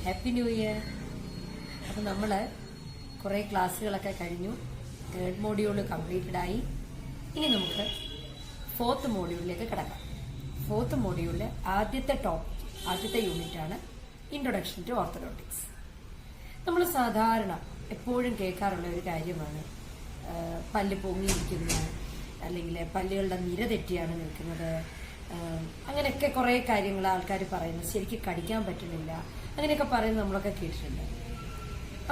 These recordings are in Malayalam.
Happy new year. അപ്പം നമ്മൾ കുറേ ക്ലാസ്സുകളൊക്കെ കഴിഞ്ഞു. തേർഡ് മോഡ്യൂള് കംപ്ലീറ്റഡ് ആയി. ഇനി നമുക്ക് ഫോർത്ത് മോഡ്യൂളിലേക്ക് കിടക്കാം. ഫോർത്ത് മോഡ്യൂളിലെ ആദ്യത്തെ യൂണിറ്റാണ് ഇൻട്രൊഡക്ഷൻ ടു ഓർത്തഡോണ്ടിക്സ്. നമ്മൾ സാധാരണ എപ്പോഴും കേൾക്കാറുള്ള ഒരു കാര്യമാണ് പല്ല് പൊങ്ങിയിരിക്കുന്ന, അല്ലെങ്കിൽ പല്ലുകളുടെ നിര തെറ്റിയാണ് നിൽക്കുന്നത്, അങ്ങനെയൊക്കെ കുറേ കാര്യങ്ങൾ ആൾക്കാർ പറയുന്നത്, ശരിക്കും കടിക്കാൻ പറ്റുന്നില്ല, അങ്ങനെയൊക്കെ പറയുന്നത് നമ്മളൊക്കെ കേട്ടിട്ടുണ്ട്.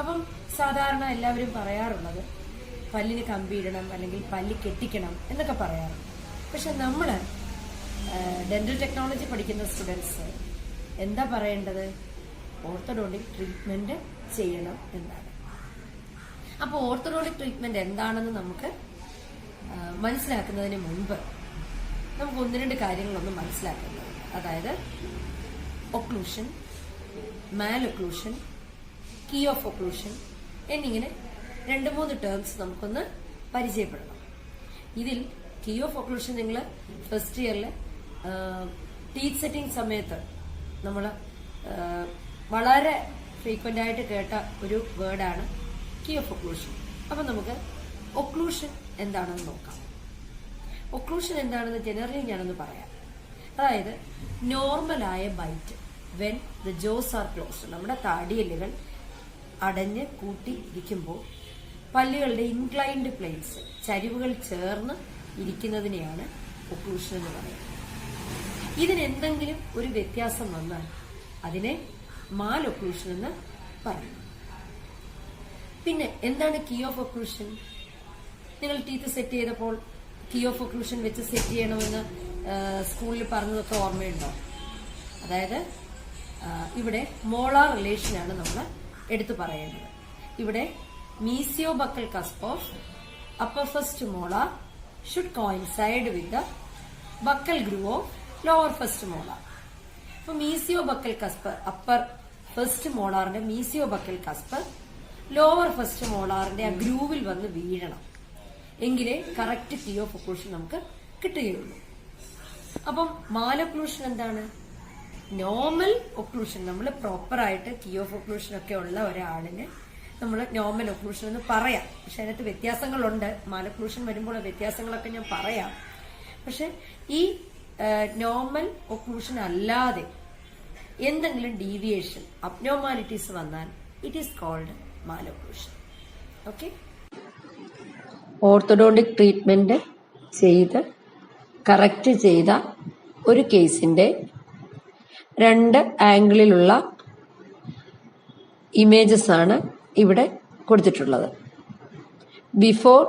അപ്പം സാധാരണ എല്ലാവരും പറയാറുള്ളത് പല്ലിന് കമ്പിയിടണം അല്ലെങ്കിൽ പല്ല് കെട്ടിക്കണം എന്നൊക്കെ പറയാറുണ്ട്. പക്ഷെ നമ്മൾ ഡെന്റൽ ടെക്നോളജി പഠിക്കുന്ന സ്റ്റുഡൻസ് എന്താ പറയേണ്ടത്? ഓർത്തഡോണ്ടിക് ട്രീറ്റ്മെന്റ് ചെയ്യണം എന്നാണ്. അപ്പോൾ ഓർത്തഡോണ്ടിക് ട്രീറ്റ്മെന്റ് എന്താണെന്ന് നമുക്ക് മനസ്സിലാക്കുന്നതിന് മുൻപ് നമുക്ക് ഒന്ന് രണ്ട് കാര്യങ്ങളൊന്നും മനസ്സിലാക്കേണ്ടത്. അതായത് occlusion, malocclusion, key of occlusion എന്നിങ്ങനെ 2-3 ടേംസ് നമുക്കൊന്ന് പരിചയപ്പെടണം. ഇതിൽ കീ ഓഫ് ഒക്ലൂഷൻ നിങ്ങൾ ഫസ്റ്റ് ഇയറിൽ ടീത്ത് സെറ്റിംഗ് സമയത്ത് നമ്മൾ വളരെ ഫ്രീക്വന്റ് ആയിട്ട് കേട്ട ഒരു വേർഡാണ് കീ ഓഫ് ഒക്ലൂഷൻ. അപ്പം നമുക്ക് ഒക്ലൂഷൻ എന്താണെന്ന് നോക്കാം. ഒക്ലൂഷൻ എന്താണെന്ന് ജനറലി ഞാനൊന്ന് പറയാം. അതായത് നോർമലായ bite when the jaws are closed, നമ്മുടെ താടിയെല്ലുകൾ അടഞ്ഞ് കൂട്ടി ഇരിക്കുമ്പോൾ പല്ലുകളുടെ ഇൻക്ലൈൻഡ് പ്ലെയിൻസ്, ചരിവുകൾ ചേർന്ന് ഇരിക്കുന്നതിനെയാണ് ഒക്ലൂഷൻ എന്ന് പറയുന്നത്. ഇതിനെന്തെങ്കിലും ഒരു വ്യത്യാസം വന്നാൽ അതിനെ മാൽ ഒക്ലൂഷൻ എന്ന് പറയും. പിന്നെ എന്താണ് കീ ഓഫ് ഒക്ലൂഷൻ? നിങ്ങൾ ടീത്ത് സെറ്റ് ചെയ്തപ്പോൾ കീ ഓഫ് ഒക്ലൂഷൻ വെച്ച് സെറ്റ് ചെയ്യണമെന്ന് സ്കൂളിൽ പറഞ്ഞതൊക്കെ ഓർമ്മയുണ്ടോ? അതായത് ഇവിടെ മോളാർ റിലേഷനാണ് നമ്മൾ എടുത്തു പറയേണ്ടത്. ഇവിടെ mesiobuccal cusp of upper first molar should coincide with the buccal groove of lower first molar. അപ്പൊ മീസിയോബക്കൽ കസ്പ്, അപ്പർ ഫസ്റ്റ് മോളാറിന്റെ മീസിയോബക്കൽ കസ്പ് ലോവർ ഫസ്റ്റ് മോളാറിന്റെ ആ ഗ്രൂവിൽ വന്ന് വീഴണം, എങ്കിലേ കറക്റ്റ് കീ ഓഫ് ഒക്ലൂഷൻ നമുക്ക് കിട്ടുകയുള്ളൂ. അപ്പം മാൽ ഒക്ലൂഷൻ എന്താണ്? Normal occlusion. നമ്മൾ പ്രോപ്പറായിട്ട് കീ ഓഫ് ഒക്ലൂഷൻ ഒക്കെ ഉള്ള ഒരാളിന് നമ്മൾ നോർമൽ ഒക്ലൂഷൻ എന്ന് പറയാം. പക്ഷെ അതിനകത്ത് വ്യത്യാസങ്ങളുണ്ട്. മാൽ ഒക്ലൂഷൻ വരുമ്പോൾ വ്യത്യാസങ്ങളൊക്കെ ഞാൻ പറയാം. പക്ഷെ ഈ നോർമൽ ഒക്ലൂഷൻ അല്ലാതെ എന്തെങ്കിലും ഡീവിയേഷൻ, അബ്നോർമാലിറ്റീസ് വന്നാൽ it is called malocclusion. Okay. Orthodontic treatment ചെയ്ത് കറക്റ്റ് ചെയ്ത ഒരു കേസിന്റെ 2 ആംഗിളിലുള്ള ഇമേജസ് ആണ് ഇവിടെ കൊടുത്തിട്ടുള്ളത്. ബിഫോർ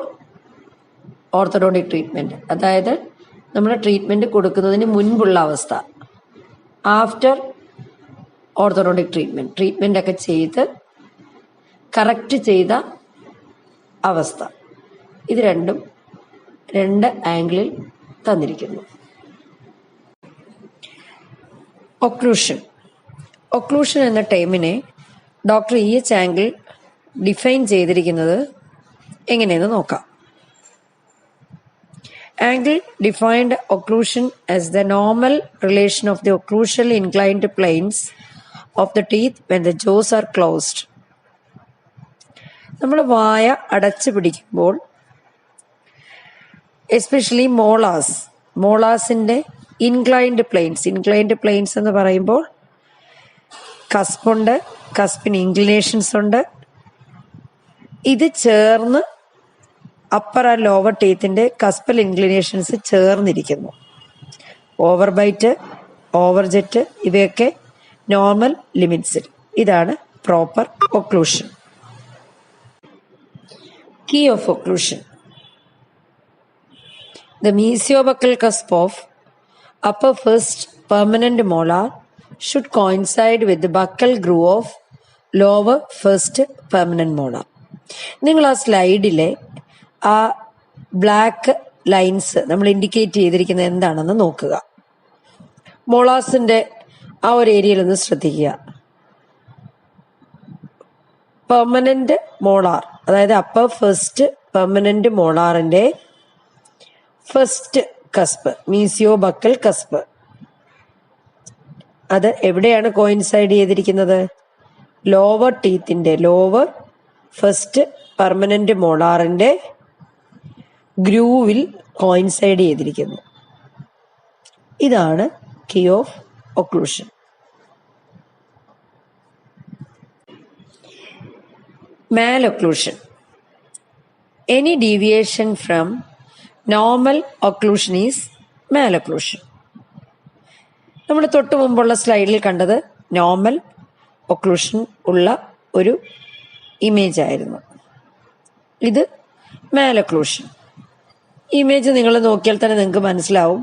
ഓർത്തഡോണ്ടിക് ട്രീറ്റ്മെന്റ്, അതായത് നമ്മൾ ട്രീറ്റ്മെന്റ് കൊടുക്കുന്നതിന് മുൻപുള്ള അവസ്ഥ. ആഫ്റ്റർ ഓർത്തഡോണ്ടിക് ട്രീറ്റ്മെന്റ് ഒക്കെ ചെയ്ത് കറക്റ്റ് ചെയ്ത അവസ്ഥ. ഇത് രണ്ടും 2 ആംഗിളിൽ തന്നിരിക്കുന്നു. ഒക്ലൂഷൻ എന്ന ടേമിനെ ഡോക്ടർ E.H. ആംഗിൾ ഡിഫൈൻ ചെയ്തിരിക്കുന്നത് എങ്ങനെയെന്ന് നോക്കാം. Angle defined occlusion as the normal relation of the occlusal inclined planes of the teeth when the jaws are closed. നമ്മൾ വായ അടച്ചു പിടിക്കുമ്പോൾ എസ്പെഷ്യലി മോളാസിന്റെ ഇൻക്ലൈൻഡ് പ്ലെയിൻസ് എന്ന് പറയുമ്പോൾ കസ്പുണ്ട്, കസ്പിന് ഇൻക്ലിനേഷൻസ് ഉണ്ട്. ഇത് ചേർന്ന് അപ്പർ ആൻഡ് ലോവർ ടീത്തിന്റെ കസ്പൽ ഇൻക്ലിനേഷൻസ് ചേർന്നിരിക്കുന്നു. ഓവർബൈറ്റ്, ഓവർജെറ്റ് ഇവയൊക്കെ നോർമൽ ലിമിറ്റ്സിൽ. ഇതാണ് proper occlusion. Key of occlusion. The mesiobuccal cusp of upper first permanent molar should coincide with the buccal groove of lower first permanent molar. നിങ്ങൾ ആ സ്ലൈഡിലെ ആ ബ്ലാക്ക് ലൈൻസ് നമ്മൾ ഇൻഡിക്കേറ്റ് ചെയ്തിരിക്കുന്നത് എന്താണെന്ന് നോക്കുക. മോളാസിന്റെ ആ ഒരു ഏരിയയിൽ ഒന്ന് ശ്രദ്ധിക്കുക. പെർമനന്റ് മോളാർ, അതായത് അപ്പർ ഫസ്റ്റ് പെർമനന്റ് മോളാറിന്റെ ഫസ്റ്റ് കസ്പ്, മീസിയോബക്കൽ കസ്പ്, അത് എവിടെയാണ് കോയിൻസൈഡ് ചെയ്തിരിക്കുന്നത്? ലോവർ ടീത്തിന്റെ, ലോവർ ഫസ്റ്റ് പെർമനന്റ് മോളാറിന്റെ ഗ്രൂവിൽ കോയിൻസൈഡ് ചെയ്തിരിക്കുന്നു. ഇതാണ് key of occlusion. Malocclusion. Any deviation from normal occlusion is malocclusion. നമ്മൾ തൊട്ട് മുമ്പുള്ള സ്ലൈഡിൽ കണ്ടത് നോർമൽ ഒക്ലൂഷൻ ഉള്ള ഒരു ഇമേജ് ആയിരുന്നു. ഇത് മാലൊക്ലൂഷൻ. ഇമേജ് നിങ്ങൾ നോക്കിയാൽ തന്നെ നിങ്ങൾക്ക് മനസ്സിലാവും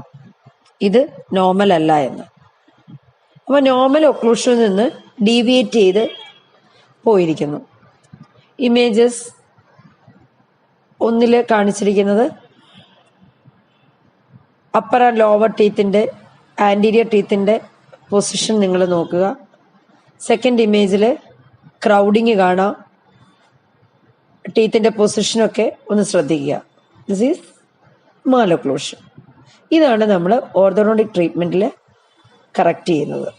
ഇത് നോർമൽ അല്ല എന്ന്. അപ്പോൾ നോർമൽ ഒക്ലൂഷനിൽ നിന്ന് ഡീവിയേറ്റ് ചെയ്ത് പോയിരിക്കുന്നു. ഇമേജസ് ഒന്നില് കാണിച്ചിരിക്കുന്നത് അപ്പർ ആൻഡ് ലോവർ ടീത്തിന്റെ, ആന്റീരിയർ ടീത്തിന്റെ പൊസിഷൻ നിങ്ങൾ നോക്കുക. സെക്കൻഡ് ഇമേജിൽ ക്രൗഡിങ് കാണാം. ടീത്തിന്റെ പൊസിഷനൊക്കെ ഒന്ന് ശ്രദ്ധിക്കുക. This is malocclusion. ഇതാണ് നമ്മൾ ഓർത്തോഡോണ്ടിക് ട്രീറ്റ്മെന്റിൽ കറക്റ്റ് ചെയ്യുന്നത്.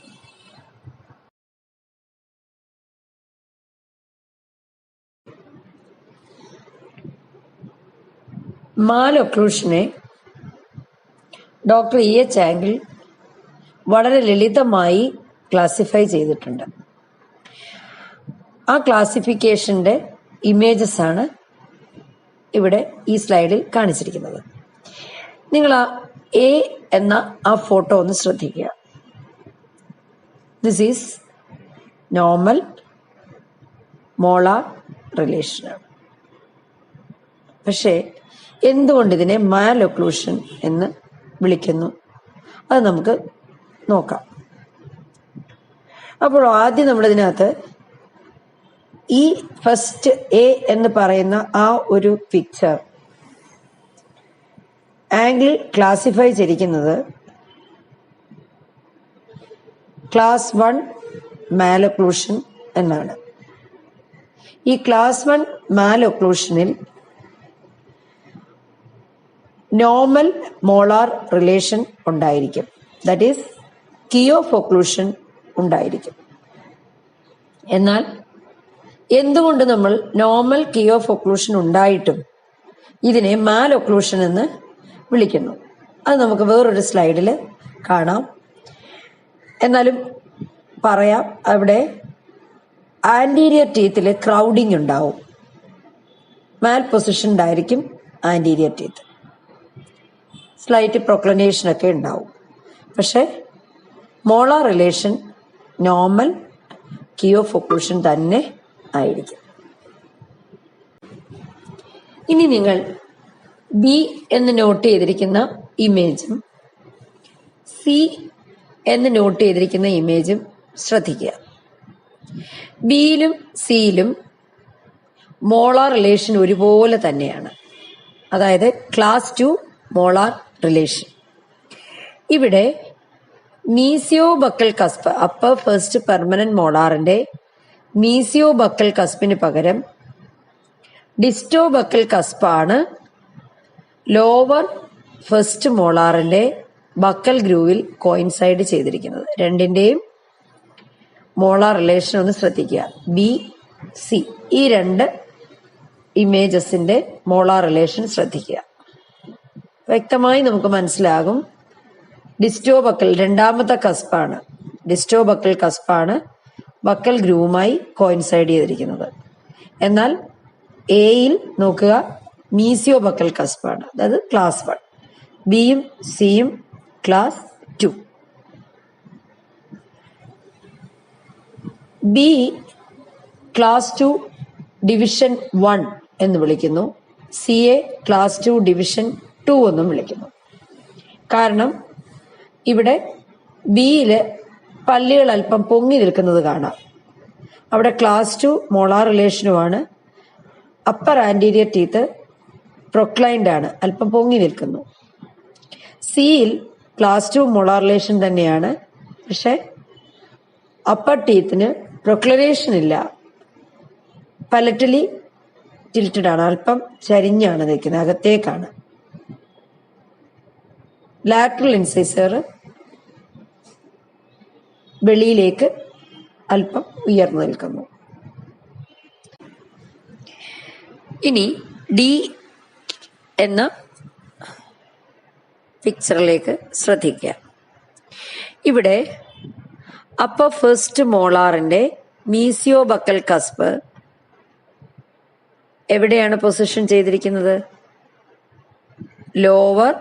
മാലൊക്ലൂഷനെ ഡോക്ടർ E.H. ആംഗിൾ വളരെ ലളിതമായി ക്ലാസിഫൈ ചെയ്തിട്ടുണ്ട്. ആ ക്ലാസിഫിക്കേഷന്റെ ഇമേജസ് ആണ് ഇവിടെ ഈ സ്ലൈഡിൽ കാണിച്ചിരിക്കുന്നത്. നിങ്ങൾ ആ എ എന്ന ആ ഫോട്ടോ ഒന്ന് ശ്രദ്ധിക്കുക. ദിസ് ഈസ് നോർമൽ മോളാർ റിലേഷനാണ്. പക്ഷേ എന്തുകൊണ്ട് ഇതിനെ മാലൊക്ലൂഷൻ എന്ന് വിളിക്കുന്നു അത് നമുക്ക് നോക്കാം. അപ്പോൾ ആദ്യം നമ്മളിതിനകത്ത് ഈ ഫസ്റ്റ് എ എന്ന് പറയുന്ന ആ ഒരു പിക്ചർ ആംഗിൾ ക്ലാസിഫൈ ചെയ്തിരിക്കുന്നത് ക്ലാസ് 1 മാലൊക്ലൂഷൻ എന്നാണ്. ഈ ക്ലാസ് 1 മാലൊക്ലൂഷനിൽ നോർമൽ മോളാർ റിലേഷൻ ഉണ്ടായിരിക്കും. That is key of occlusion ഉണ്ടായിരിക്കും. എന്നാൽ എന്തുകൊണ്ട് നമ്മൾ നോർമൽ കീ ഓഫ് ഒക്ലൂഷൻ ഉണ്ടായിട്ടും ഇതിനെ മാലൊക്ലൂഷൻ എന്ന് വിളിക്കുന്നു അത് നമുക്ക് വേറൊരു സ്ലൈഡിൽ കാണാം. എന്നാലും പറയാം, അവിടെ ആന്റീരിയർ ടീത്തിൽ ക്രൗഡിങ് ഉണ്ടാവും. മാൽ പൊസിഷൻഡ് ആയിരിക്കും ആന്റീരിയർ ടീത്ത്. സ്ലൈറ്റ് പ്രൊക്ലനേഷൻ ഒക്കെ ഉണ്ടാവും. പക്ഷെ molar relation normal key of occlusion തന്നെ ആയിരിക്കും. ഇനി നിങ്ങൾ ബി എന്ന് നോട്ട് ചെയ്തിരിക്കുന്ന ഇമേജും സി എന്ന് നോട്ട് ചെയ്തിരിക്കുന്ന ഇമേജും ശ്രദ്ധിക്കുക. ബിയിലും സിയിലും മോളാർ റിലേഷൻ ഒരുപോലെ തന്നെയാണ്. അതായത് ക്ലാസ് 2 മോളാർ റിലേഷൻ. ഇവിടെ mesiobuccal cusp, upper first permanent മോളാറിന്റെ മീസിയോബക്കൽ കസ്പിന് പകരം ഡിസ്റ്റോബക്കൽ കസ്പാണ് ലോവർ ഫസ്റ്റ് മോളാറിന്റെ ബക്കൽ ഗ്രൂവിൽ കോയിൻസൈഡ് ചെയ്തിരിക്കുന്നത്. രണ്ടിന്റെയും മോളാർ റിലേഷൻ ഒന്ന് ശ്രദ്ധിക്കുക. ബി സി ഈ രണ്ട് ഇമേജസിന്റെ മോളാർ റിലേഷൻ ശ്രദ്ധിക്കുക. വ്യക്തമായി നമുക്ക് മനസ്സിലാകും ഡിസ്റ്റോബക്കൽ രണ്ടാമത്തെ കസ്പാണ്. ഡിസ്റ്റോബക്കൽ കസ്പാണ് ബക്കൽ ഗ്രൂവുമായി കോയിൻസൈഡ് ചെയ്തിരിക്കുന്നത്. എന്നാൽ എയിൽ നോക്കുക മീസിയോബക്കൽ കസ്പാണ്, അതായത് ക്ലാസ് 1. ബിയും സിയും ക്ലാസ് 2. ബി ക്ലാസ് 2 ഡിവിഷൻ 1 എന്ന് വിളിക്കുന്നു. സിയെ ക്ലാസ് 2 ഡിവിഷൻ 2 എന്നും വിളിക്കുന്നു. കാരണം ഇവിടെ ബിയില് പല്ലുകൾ അല്പം പൊങ്ങി നിൽക്കുന്നത് കാണാം. അവിടെ ക്ലാസ് 2 മോളാർ റിലേഷനുമാണ്. അപ്പർ ആന്റീരിയർ ടീത്ത് പ്രൊക്ലൈൻഡ് ആണ്, അല്പം പൊങ്ങി നിൽക്കുന്നു. സിയിൽ ക്ലാസ് 2 മോളാർ റിലേഷൻ തന്നെയാണ്. പക്ഷെ അപ്പർ ടീത്തിന് പ്രൊക്ലറേഷൻ ഇല്ല, പലറ്റലി ടിൽറ്റഡ് ആണ്, അല്പം ചരിഞ്ഞാണ് നിൽക്കുന്നത്, അകത്തേക്കാണ്. ലാറ്ററൽ ഇൻസൈസർ വെളിയിലേക്ക് അല്പം ഉയർന്നു നിൽക്കുന്നു. ഇനി ഡി എന്ന പിക്ചറിലേക്ക് ശ്രദ്ധിക്കുക. ഇവിടെ അപ്പർ ഫസ്റ്റ് മോളാറിന്റെ മീസിയോബക്കൽ കസ്പ് എവിടെയാണ് പൊസിഷൻ ചെയ്തിരിക്കുന്നത്? ലോവർ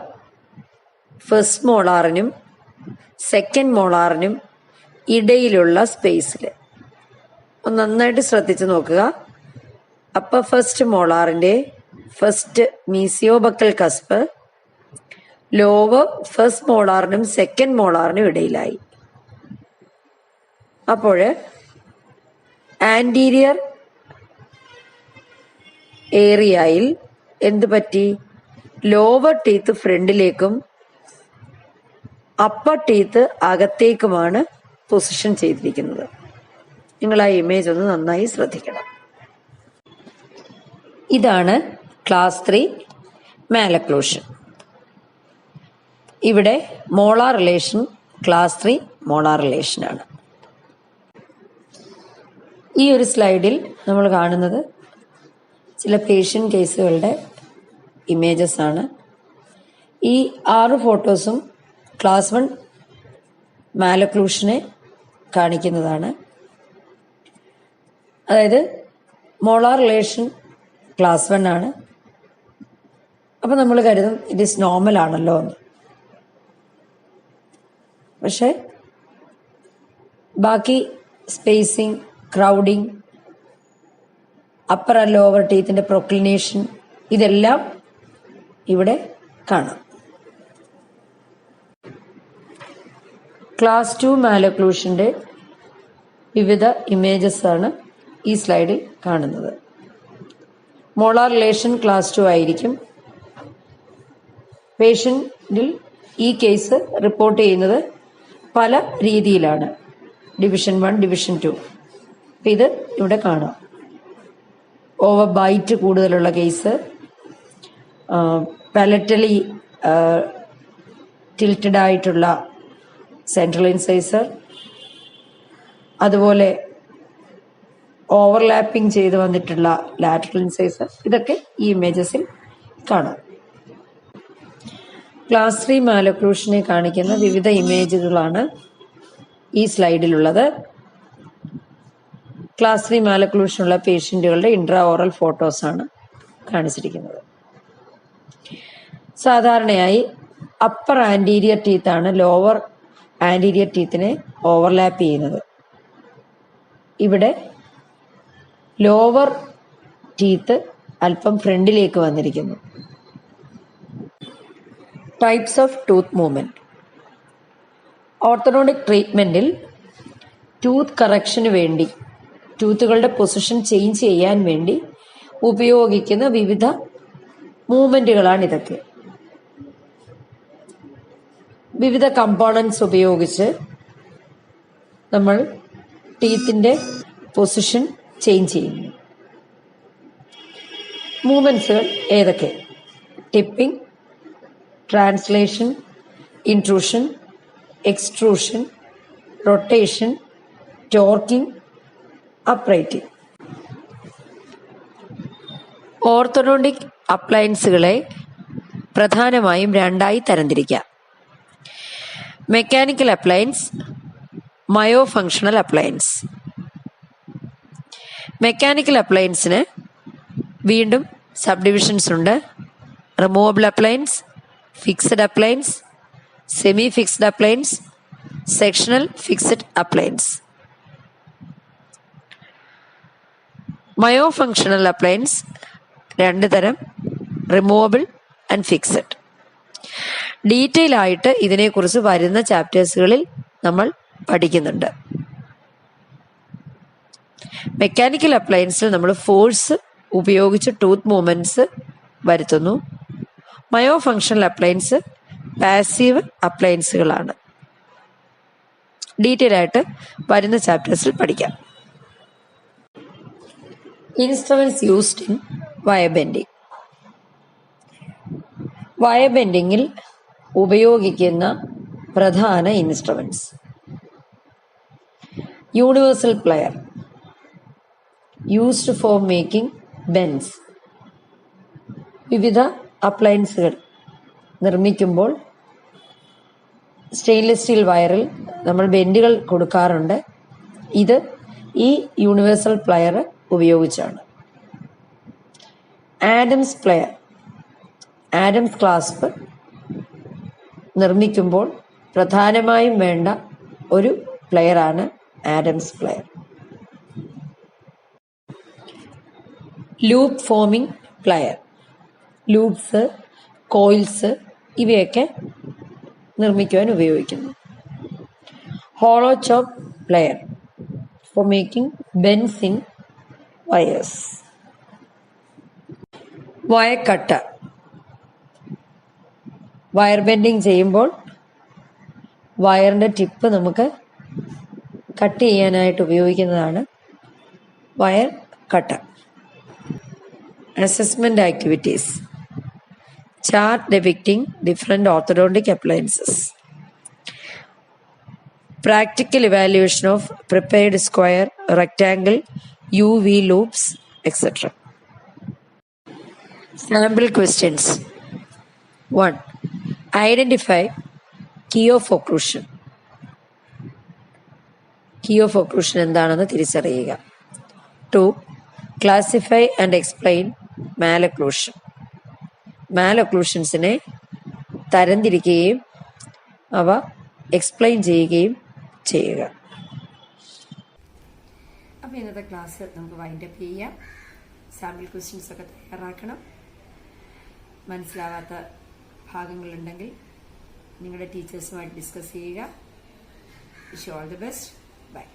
ഫസ്റ്റ് മോളാറിനും സെക്കൻഡ് മോളാറിനും ഇടയിലുള്ള സ്പേസിൽ. ഒന്ന് നന്നായിട്ട് ശ്രദ്ധിച്ചു നോക്കുക. അപ്പർ ഫസ്റ്റ് മോളാറിന്റെ first mesiobuccal cusp lower first മോളാറിനും സെക്കൻഡ് മോളാറിനും ഇടയിലായി. അപ്പോൾ ആന്റീരിയർ ഏരിയയിൽ എന്ത് പറ്റി? ലോവർ ടീത്ത് ഫ്രണ്ടിലേക്കും അപ്പർ ടീത്ത് അകത്തേക്കുമാണ് പൊസിഷൻ ചെയ്തിരിക്കുന്നത്. നിങ്ങൾ ആ ഇമേജ് ഒന്ന് നന്നായി ശ്രദ്ധിക്കണം. ഇതാണ് ക്ലാസ് 3 മാലക്ലൂഷൻ. ഇവിടെ മോളാർ റിലേഷൻ ക്ലാസ് 3 മോളാർ റിലേഷനാണ്. ഈ ഒരു സ്ലൈഡിൽ നമ്മൾ കാണുന്നത് ചില പേഷ്യൻ്റ് കേസുകളുടെ ഇമേജസ് ആണ്. ഈ 6 ഫോട്ടോസും ക്ലാസ് 1 മാലക്ലൂഷനെ കാണിക്കുന്നതാണ്. അതായത് മോളാർ റിലേഷൻ ക്ലാസ് 1 ആണ്. അപ്പം നമ്മൾ കരുതും ഇറ്റ് ഈസ് നോർമൽ ആണല്ലോ എന്ന്. പക്ഷെ ബാക്കി spacing, crowding, upper and lower ടീത്തിന്റെ പ്രൊക്ലിനേഷൻ, ഇതെല്ലാം ഇവിടെ കാണാം. ക്ലാസ് 2 മാലക്ലൂഷന്റെ വിവിധ ഇമേജസ് ആണ് ഈ സ്ലൈഡിൽ കാണുന്നത്. മോളാർ റിലേഷൻ ക്ലാസ് 2 ആയിരിക്കും. പേഷ്യന്റിൽ ഈ കേസ് റിപ്പോർട്ട് ചെയ്യുന്നത് പല രീതിയിലാണ്. Division 1, division 2. ഇത് ഇവിടെ കാണാം. ഓവർ ബൈറ്റ് കൂടുതലുള്ള കേസ്, പാലറ്റലി ടിൽറ്റഡ് ആയിട്ടുള്ള സെൻട്രൽ ഇൻസൈസർ, അതുപോലെ ഓവർലാപ്പിംഗ് ചെയ്ത് വന്നിട്ടുള്ള ലാറ്ററൽ ഇൻസൈസർ, ഇതൊക്കെ ഈ ഇമേജസിൽ കാണാം. ക്ലാസ് 3 മാലക്ലൂഷനെ കാണിക്കുന്ന വിവിധ ഇമേജുകളാണ് ഈ സ്ലൈഡിലുള്ളത്. ക്ലാസ് 3 മാലക്ലൂഷനുള്ള പേഷ്യന്റുകളുടെ ഇൻട്രാ ഓറൽ ഫോട്ടോസാണ് കാണിച്ചിരിക്കുന്നത്. സാധാരണയായി അപ്പർ ആന്റീരിയർ ടീത്താണ് ലോവർ ആന്റീരിയർ ടീത്തിനെ ഓവർലാപ്പ് ചെയ്യുന്നത്. ഇവിടെ ലോവർ ടീത്ത് അല്പം ഫ്രണ്ടിലേക്ക് വന്നിരിക്കുന്നു. Types of tooth movement. Orthodontic ട്രീറ്റ്മെന്റിൽ ടൂത്ത് കറക്ഷന് വേണ്ടി, ടൂത്തുകളുടെ പൊസിഷൻ ചേഞ്ച് ചെയ്യാൻ വേണ്ടി ഉപയോഗിക്കുന്ന വിവിധ മൂവ്മെന്റുകളാണ് ഇതൊക്കെ. വിവിധ കമ്പോണൻസ് ഉപയോഗിച്ച് നമ്മൾ ടീത്തിന്റെ പൊസിഷൻ ചേഞ്ച് ചെയ്യുന്നു. മൂവ്മെന്റ്സുകൾ ഏതൊക്കെ? Tipping, translation, intrusion, extrusion, rotation, torquing, uprighting. Orthodontic അപ്ലയൻസുകളെ പ്രധാനമായും രണ്ടായി തരംതിരിക്കാം. Mechanical appliance, myofunctional appliance. Mechanical അപ്ലയൻസിന് വീണ്ടും സബ് ഡിവിഷൻസ് ഉണ്ട്. Removable appliance, fixed appliance, semi fixed appliance, sectional fixed appliance. Myofunctional appliance 2 തരം, റിമൂവബിൾ ആൻഡ് ഫിക്സഡ്. ഡീറ്റെയിൽ ആയിട്ട് ഇതിനെക്കുറിച്ച് വരുന്ന ചാപ്റ്റേഴ്സുകളിൽ നമ്മൾ പഠിക്കുന്നുണ്ട്. മെക്കാനിക്കൽ അപ്ലയൻസിൽ നമ്മൾ ഫോഴ്സ് ഉപയോഗിച്ച് ടൂത്ത് മൂവ്മെന്റ്സ് വരുത്തുന്നു. മയോ ഫങ്ഷണൽ അപ്ലയൻസ് പാസീവ് അപ്ലയൻസുകളാണ്. ഡീറ്റെയിൽ ആയിട്ട് വരുന്ന ചാപ്റ്റേഴ്സിൽ പഠിക്കാം. Instruments used in wire bending. Wire ബെൻഡിങ്ങിൽ ഉപയോഗിക്കുന്ന പ്രധാന instruments. Universal plier used for making bends. വിവിധ അപ്ലയൻസുകൾ നിർമ്മിക്കുമ്പോൾ സ്റ്റെയിൻലെസ് സ്റ്റീൽ വയറിൽ നമ്മൾ ബെൻഡുകൾ കൊടുക്കാറുണ്ട്. ഇത് ഈ യൂണിവേഴ്സൽ പ്ലെയർ ഉപയോഗിച്ചാണ്. ആഡംസ് പ്ലെയർ, ആഡംസ് ക്ലാസ്പ് നിർമ്മിക്കുമ്പോൾ പ്രധാനമായും വേണ്ട ഒരു പ്ലെയറാണ് Adams plier. Loop forming plier, loops, coils ഇവയൊക്കെ നിർമ്മിക്കുവാൻ ഉപയോഗിക്കുന്നു. Hollow chop plier for making bends in wires. Wire cutter, wire bending ചെയ്യുമ്പോൾ വയറിൻ്റെ ടിപ്പ് നമുക്ക് കട്ട് ചെയ്യാനായിട്ട് ഉപയോഗിക്കുന്നതാണ് wire cutter. Assessment activities, chart depicting different orthodontic appliances, practical evaluation of prepared square, rectangle, UV loops, etc. Sample questions. 1. Identify key of occlusion. Key of occlusion എന്താണെന്ന് തിരിച്ചറിയുക. 2. Classify and explain malocclusion. മാലൊക്ലൂഷൻസിനെ തരംതിരിക്കുകയും അവ എക്സ്പ്ലെയിൻ ചെയ്യുകയും ചെയ്യുക. അപ്പോൾ ഇന്നത്തെ ക്ലാസ് നമുക്ക് വൈൻഡപ്പ് ചെയ്യാം. സാമ്പിൾ ക്വസ്റ്റ്യൻസ് ഒക്കെ തയ്യാറാക്കണം. മനസ്സിലാവാത്ത ഭാഗങ്ങളുണ്ടെങ്കിൽ നിങ്ങളുടെ ടീച്ചേഴ്സുമായിട്ട് ഡിസ്കസ് ചെയ്യുക. Wish you all the best. By.